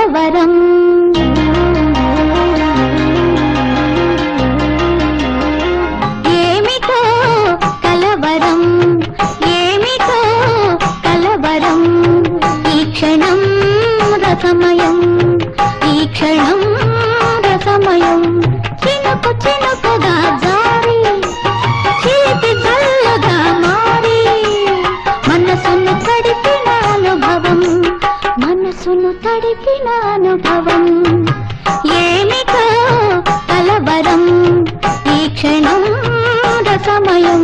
కలవరం ఏమిటో కలవరం ఏమిటో కలవరం ఈ క్షణం రసమయం ఈ క్షణం రసమయం చినుకు చినుకుగా జారి చీటి జల్లుగా మారి మనసును తడిపిన అనుభవం మనసును తడిపిన అనుభవం ఏమిటో కలవరం ఈ క్షణం రసమయం